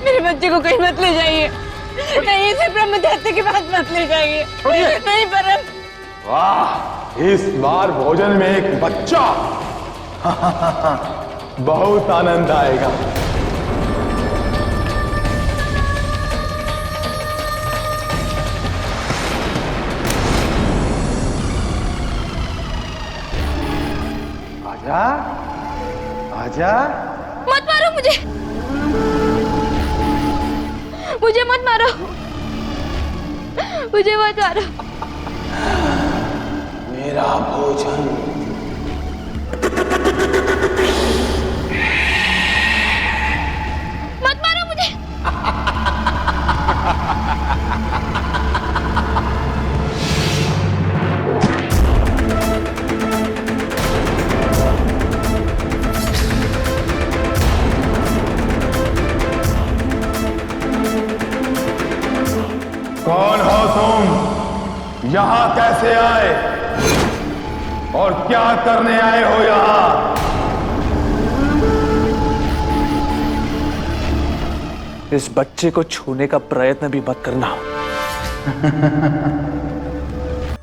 मेरे बच्चे को कहीं मत ले जाइए, नहीं इसे ब्रह्म दैत्य के पास मत ले जाइए। नहीं परम। वाह, इस बार भोजन में एक बच्चा। बहुत आनंद आएगा। आजा, आजा। मत मारो मुझे, मुझे मत मारो, मुझे मत मारो। मेरा भोजन। मत मारो मुझे। कौन हो तुम? यहां कैसे आए और क्या करने आए हो यहां? इस बच्चे को छूने का प्रयत्न भी मत करना।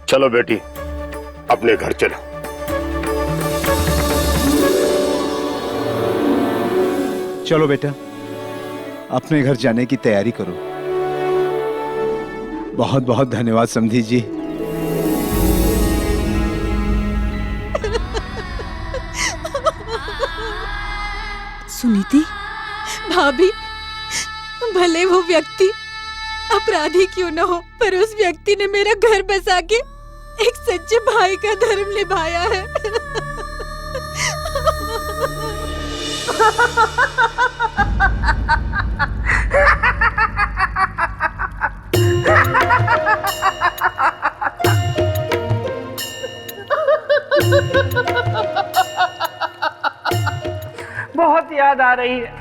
चलो बेटी, अपने घर चलो। चलो बेटा, अपने घर जाने की तैयारी करो। बहुत बहुत धन्यवाद समधी जी। सुनीति, भाभी, भले वो व्यक्ति अपराधी क्यों न हो, पर उस व्यक्ति ने मेरा घर बसा के एक सच्चे भाई का धर्म निभाया है। बहुत याद आ रही है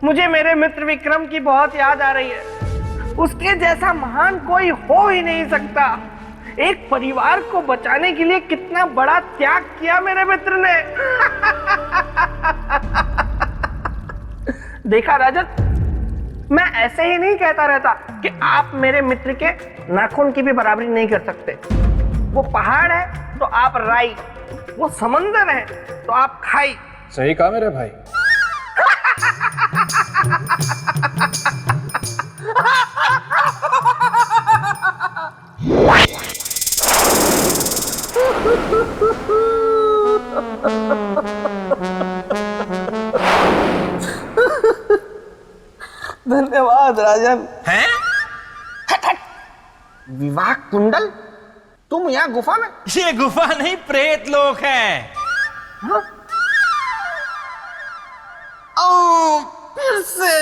मुझे, मेरे मित्र विक्रम की बहुत याद आ रही है। उसके जैसा महान कोई हो ही नहीं सकता। एक परिवार को बचाने के लिए कितना बड़ा त्याग किया मेरे मित्र ने। देखा राजन, मैं ऐसे ही नहीं कहता रहता कि आप मेरे मित्र के नाखून की भी बराबरी नहीं कर सकते। वो पहाड़ है तो आप राई, वो समंदर है तो आप खाई। सही कहा मेरे भाई। धन्यवाद राजन। हैं? विवाह कुंडल? तुम यहाँ गुफा में? ये गुफा नहीं, प्रेत लोक है। हाँ? ओ, फिर से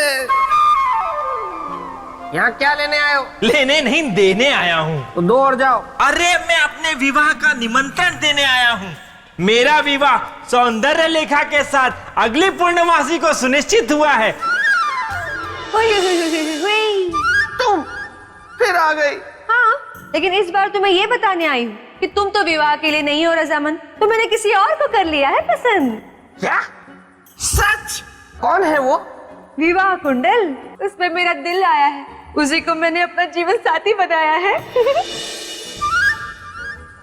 यहाँ क्या लेने आए हो? लेने नहीं, देने आया हूँ। तो दो और जाओ। अरे मैं अपने विवाह का निमंत्रण देने आया हूँ। मेरा विवाह सौंदर्य लेखा के साथ अगली पूर्णमासी को सुनिश्चित हुआ है। तुम फिर आ गई। हाँ, लेकिन इस बार तो मैं ये बताने आई हूँ कि तुम तो विवाह के लिए नहीं हो रजामंद, तो मैंने किसी और को कर लिया है पसंद। क्या? सच? कौन है वो? विवाह कुंडल, उसमें मेरा दिल आया है, उसी को मैंने अपना जीवन साथी बनाया है।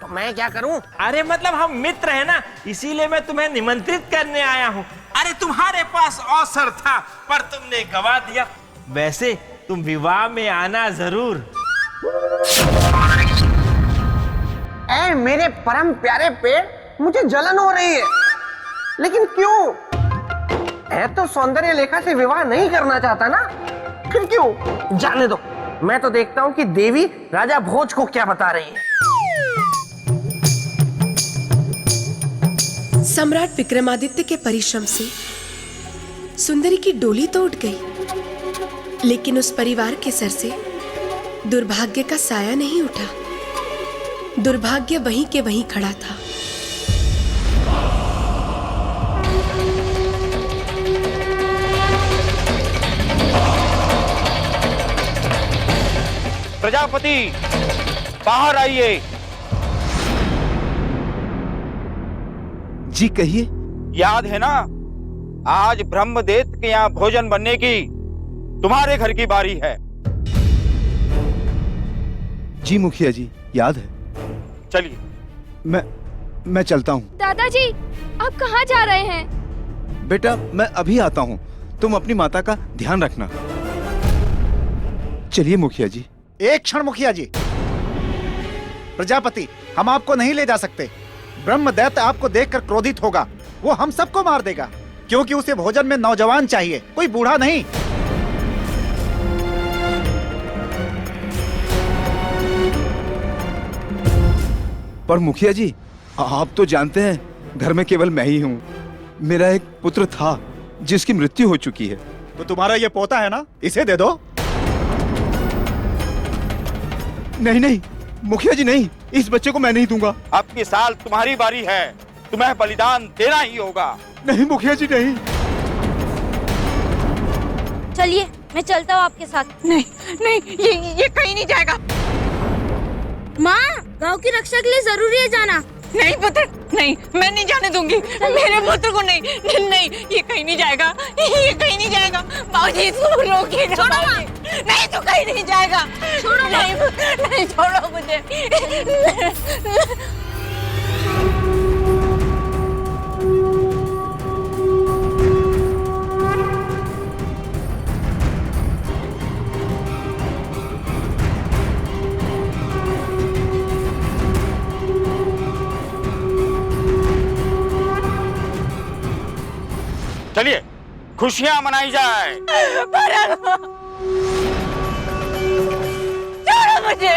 तो मैं क्या करूं? अरे मतलब हम मित्र हैं ना, इसीलिए मैं तुम्हें निमंत्रित करने आया हूँ। अरे तुम्हारे पास अवसर था पर तुमने गवा दिया। वैसे तुम विवाह में आना जरूर। ऐ मेरे परम प्यारे पेड़, मुझे जलन हो रही है। लेकिन क्यों? है तो सौंदर्य लेखा से विवाह नहीं करना चाहता ना, फिर क्यों? जाने दो, मैं तो देखता हूँ कि देवी राजा भोज को क्या बता रही है। सम्राट विक्रमादित्य के परिश्रम से सुंदरी की डोली तो उठ गई, लेकिन उस परिवार के सर से दुर्भाग्य का साया नहीं उठा। दुर्भाग्य वहीं के वहीं खड़ा था। प्रजापति, बाहर आइए। जी कहिए। याद है ना, आज ब्रह्मदेव के यहाँ भोजन बनने की तुम्हारे घर की बारी है। जी मुखिया जी, याद है। चलिए। मैं चलता हूँ। दादाजी, आप कहाँ जा रहे हैं? बेटा मैं अभी आता हूँ, तुम अपनी माता का ध्यान रखना। चलिए मुखिया जी। एक क्षण मुखिया जी। प्रजापति, हम आपको नहीं ले जा सकते। ब्रह्मदैत्य आपको देखकर क्रोधित होगा, वो हम सबको मार देगा, क्योंकि उसे भोजन में नौजवान चाहिए, कोई बूढ़ा नहीं। पर मुखिया जी, आप तो जानते हैं घर में केवल मैं ही हूँ। मेरा एक पुत्र था जिसकी मृत्यु हो चुकी है। तो तुम्हारा ये पोता है ना, इसे दे दो। नहीं नहीं मुखिया जी, नहीं, इस बच्चे को मैं नहीं दूंगा। अब की साल तुम्हारी बारी है, तुम्हें बलिदान देना ही होगा। नहीं मुखिया जी, नहीं। चलिए, मैं चलता हूँ आपके साथ। नहीं नहीं, ये कहीं नहीं जाएगा। माँ, गांव की रक्षा के लिए जरूरी है जाना। नहीं पुत्र, नहीं, मैं नहीं जाने दूंगी मेरे पुत्र को। नहीं नहीं, नहीं, ये कहीं नहीं जाएगा, ये कहीं नहीं जाएगा। बाबूजी, इसको रोकिए ना। छोड़ो माँ। नहीं, तू कहीं नहीं जाएगा। छोड़ो माँ। नहीं पुत्र, नहीं, छोड़ो मुझे। चलिए, खुशियां मनाई जाए। छोड़ो मुझे।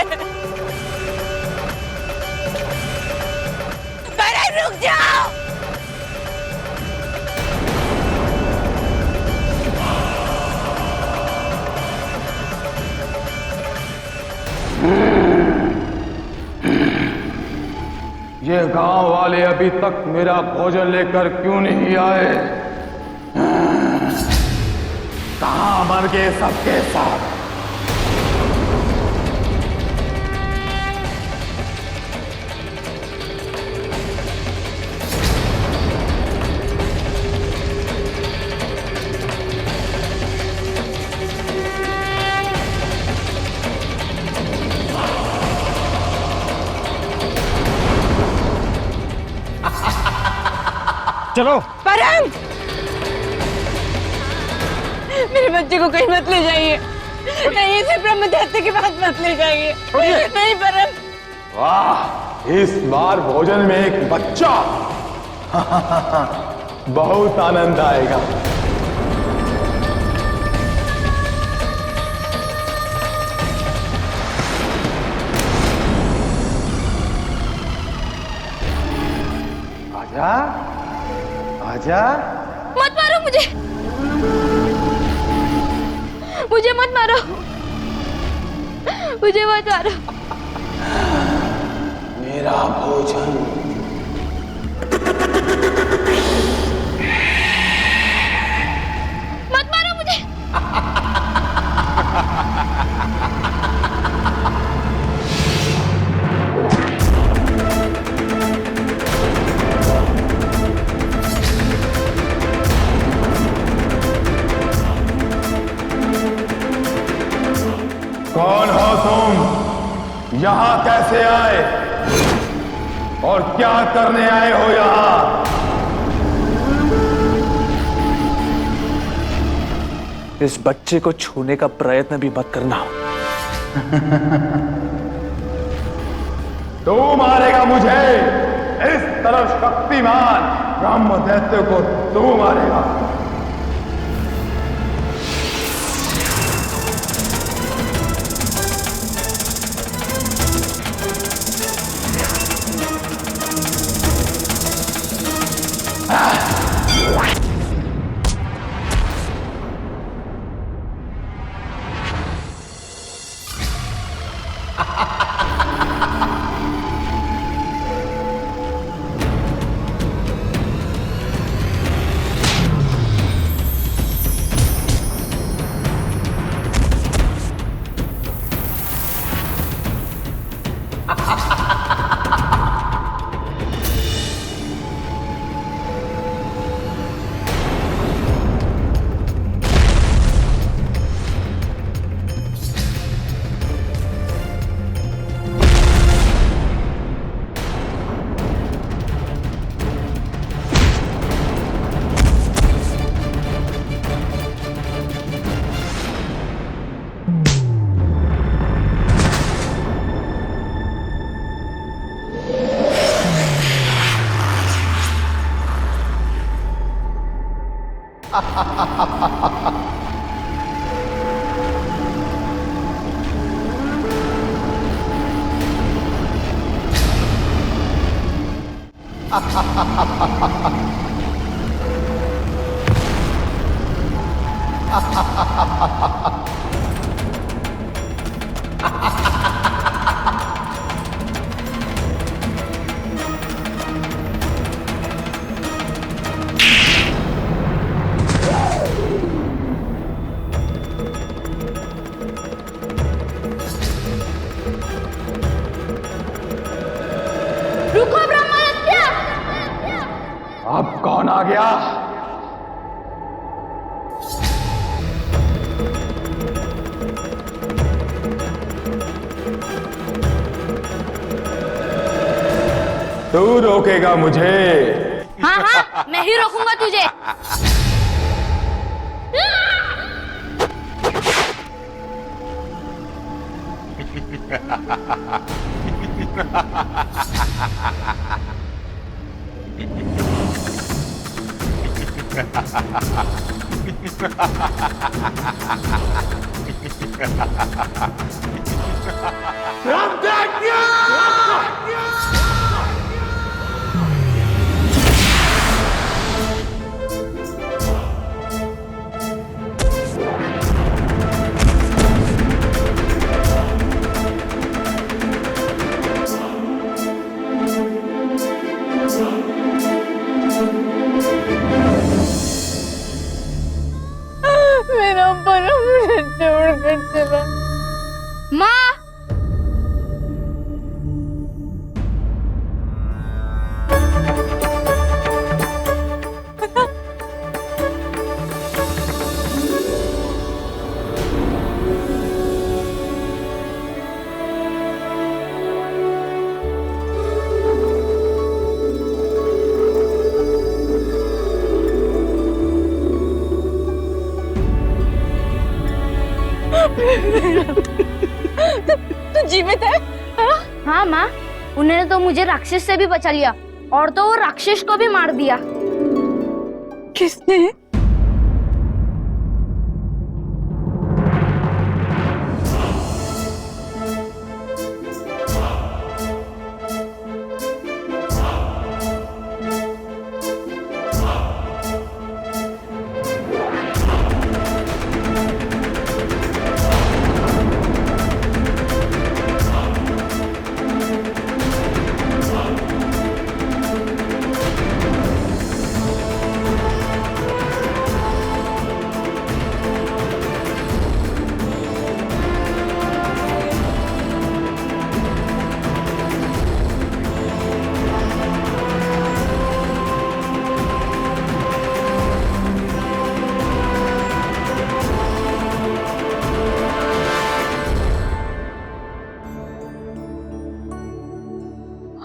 भरत, रुक जाओ। ये गांव वाले अभी तक मेरा भोजन लेकर क्यों नहीं आए? कहां मर गए सबके साथ? चलो। परम, मेरे बच्चे को कहीं मत ले जाइए। नहीं, इसे ब्रह्मदैत्य के पास मत ले जाइए। नहीं परम। वाह, इस बार भोजन में एक बच्चा। बहुत आनंद आएगा। आजा, आजा। मत मारो मुझे, मुझे मत मारो, मुझे मत मारो। मेरा भोजन। मत मारो मुझे। कौन हो तुम? यहां कैसे आए और क्या करने आए हो यहां? इस बच्चे को छूने का प्रयत्न भी मत करना। तू मारेगा मुझे? इस तरह शक्तिमान ब्रह्मदैत्य को तू मारेगा? रुको ब्रह्मादित्य। अब कौन आ गया? तू रोकेगा मुझे? हाँ हाँ, मैं ही रोकूंगा तुझे। मेरा परम छोड़कर चला। माँ, तू जीवित है? हाँ माँ, उन्होंने तो मुझे राक्षस से भी बचा लिया और तो वो राक्षस को भी मार दिया। किसने?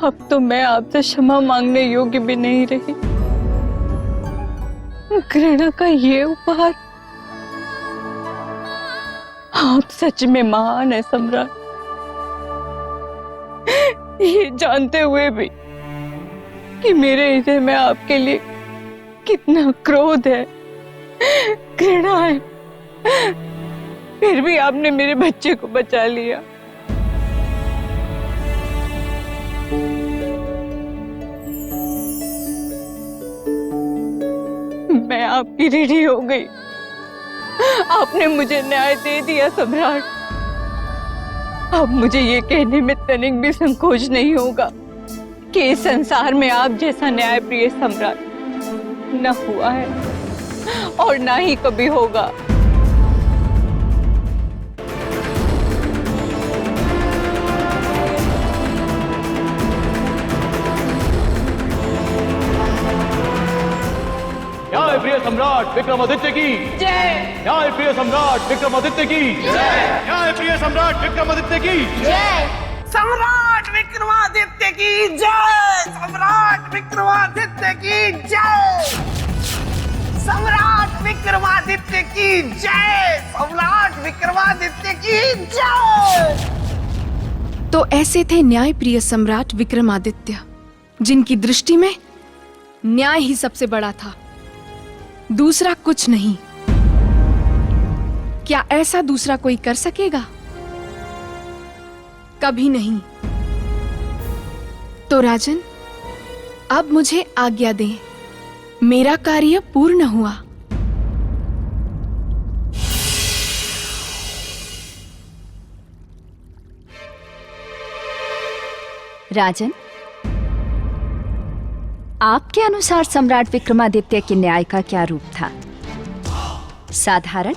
अब तो मैं आपसे क्षमा मांगने योग्य भी नहीं रही। घृणा का ये उपहार, आप सच में महान है सम्राट। ये जानते हुए भी कि मेरे हृदय में आपके लिए कितना क्रोध है, घृणा है, फिर भी आपने मेरे बच्चे को बचा लिया। मैं आपकी ऋणी हो गई। आपने मुझे न्याय दे दिया सम्राट। अब मुझे ये कहने में तनिक भी संकोच नहीं होगा कि इस संसार में आप जैसा न्यायप्रिय सम्राट न हुआ है और ना ही कभी होगा। न्यायप्रिय सम्राट विक्रमादित्य की जय। न्यायप्रिय सम्राट विक्रमादित्य की जय। न्यायप्रिय सम्राट विक्रमादित्य की जय। सम्राट विक्रमादित्य की जय। सम्राट विक्रमादित्य की जय। सम्राट विक्रमादित्य की जय। सम्राट विक्रमादित्य की जय। तो ऐसे थे न्यायप्रिय सम्राट विक्रमादित्य, जिनकी दृष्टि में न्याय ही सबसे बड़ा था। दूसरा कुछ नहीं। क्या ऐसा दूसरा कोई कर सकेगा? कभी नहीं। तो राजन, अब मुझे आज्ञा दें, मेरा कार्य पूर्ण हुआ। राजन, आपके अनुसार सम्राट विक्रमादित्य के न्याय का क्या रूप था? साधारण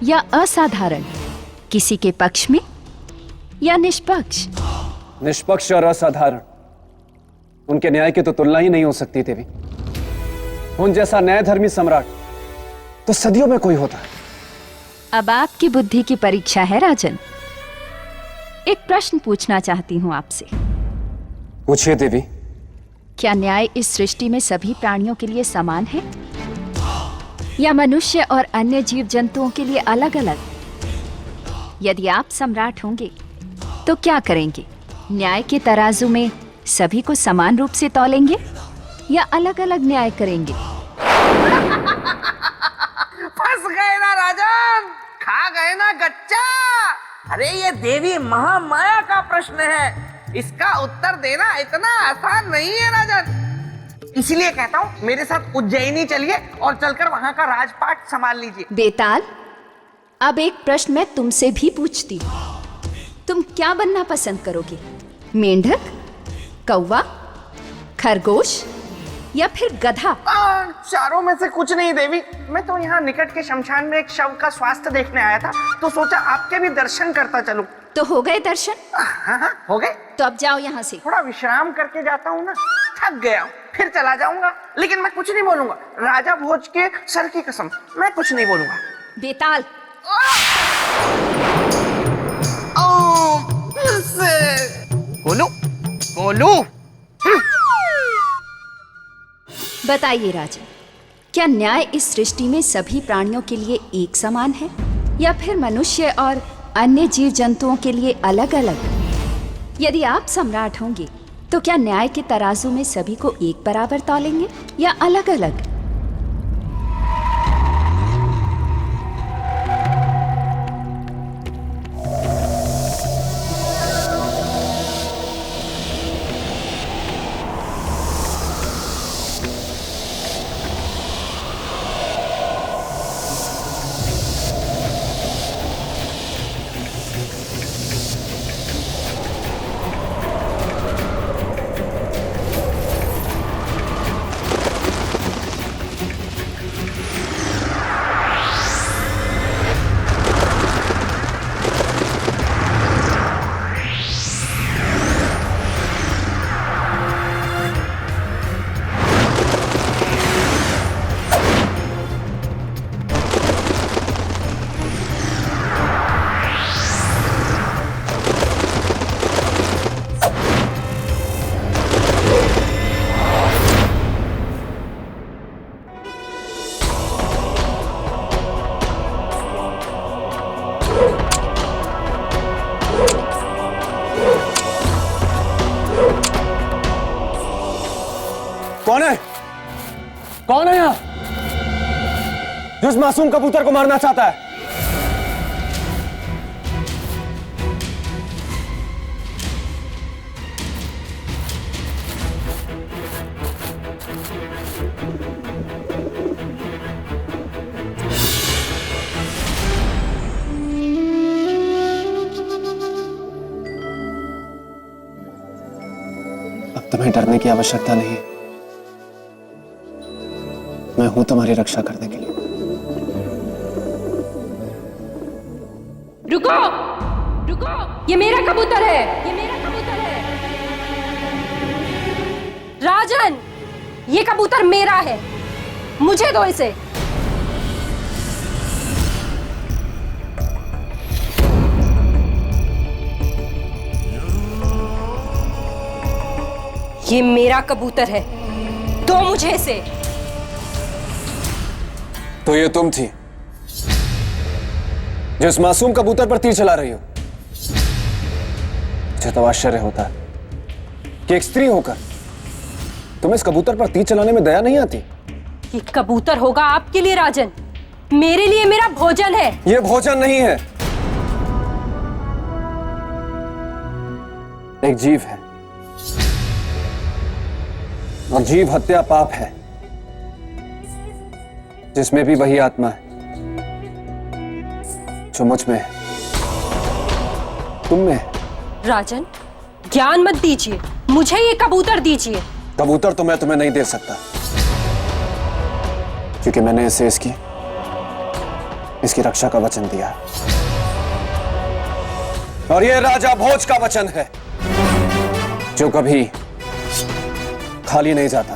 या असाधारण? किसी के पक्ष में या निष्पक्ष? निष्पक्ष और असाधारण, उनके न्याय की तो तुलना ही नहीं हो सकती देवी। उन जैसा न्यायधर्मी सम्राट तो सदियों में कोई होता है। अब आपकी बुद्धि की परीक्षा है राजन। एक प्रश्न पूछना चाहती हूं आपसे। पूछिए देवी। क्या न्याय इस सृष्टि में सभी प्राणियों के लिए समान है या मनुष्य और अन्य जीव जंतुओं के लिए अलग अलग? यदि आप सम्राट होंगे तो क्या करेंगे? न्याय के तराजू में सभी को समान रूप से तौलेंगे या अलग अलग न्याय करेंगे? फंस गए ना राजन, खा गए ना गच्चा। अरे ये देवी महामाया का प्रश्न है, इसका उत्तर देना इतना आसान नहीं है राजन। इसलिए कहता हूँ मेरे साथ उज्जैनी चलिए और चलकर वहां का राजपाट संभाल लीजिए। बेताल, अब एक प्रश्न मैं तुमसे भी पूछती हूँ। तुम क्या बनना पसंद करोगे? मेंढक, कौवा, खरगोश या फिर गधा? चारों में से कुछ नहीं देवी। मैं तो यहाँ निकट के शमशान में एक शव का स्वास्थ्य देखने आया था, तो सोचा आपके भी दर्शन करता चलूं। तो हो गए दर्शन? हाँ, हो गए। तो अब जाओ यहाँ से। थोड़ा विश्राम करके जाता हूँ ना, थक गया हूँ, फिर चला जाऊंगा। लेकिन मैं कुछ नहीं बोलूंगा, राजा भोज के सर की कसम, मैं कुछ नहीं बोलूंगा। बेताल, बोलू। बताइए राजन, क्या न्याय इस सृष्टि में सभी प्राणियों के लिए एक समान है या फिर मनुष्य और अन्य जीव जंतुओं के लिए अलग अलग? यदि आप सम्राट होंगे तो क्या न्याय के तराजू में सभी को एक बराबर तौलेंगे या अलग अलग? कौन है? कौन है यहाँ जो इस मासूम कबूतर को मारना चाहता है? अब तुम्हें डरने की आवश्यकता नहीं है। मैं हूं तुम्हारी रक्षा करने के लिए। रुको, रुको, ये मेरा कबूतर है, ये मेरा कबूतर है। राजन, ये कबूतर मेरा है, मुझे दो इसे। ये मेरा कबूतर है, दो मुझे इसे। तो ये तुम थी जो इस मासूम कबूतर पर तीर चला रही हो? मुझे तो आश्चर्य होता है कि एक स्त्री होकर तुम्हें इस कबूतर पर तीर चलाने में दया नहीं आती। ये कबूतर होगा आपके लिए राजन, मेरे लिए मेरा भोजन है। ये भोजन नहीं है, एक जीव है, और जीव हत्या पाप है, जिसमें भी वही आत्मा है जो मुझ में है, तुम में है। राजन, ज्ञान मत दीजिए, मुझे ये कबूतर दीजिए। कबूतर तो मैं तुम्हें नहीं दे सकता, क्योंकि मैंने इसे इसकी रक्षा का वचन दिया, और ये राजा भोज का वचन है जो कभी खाली नहीं जाता।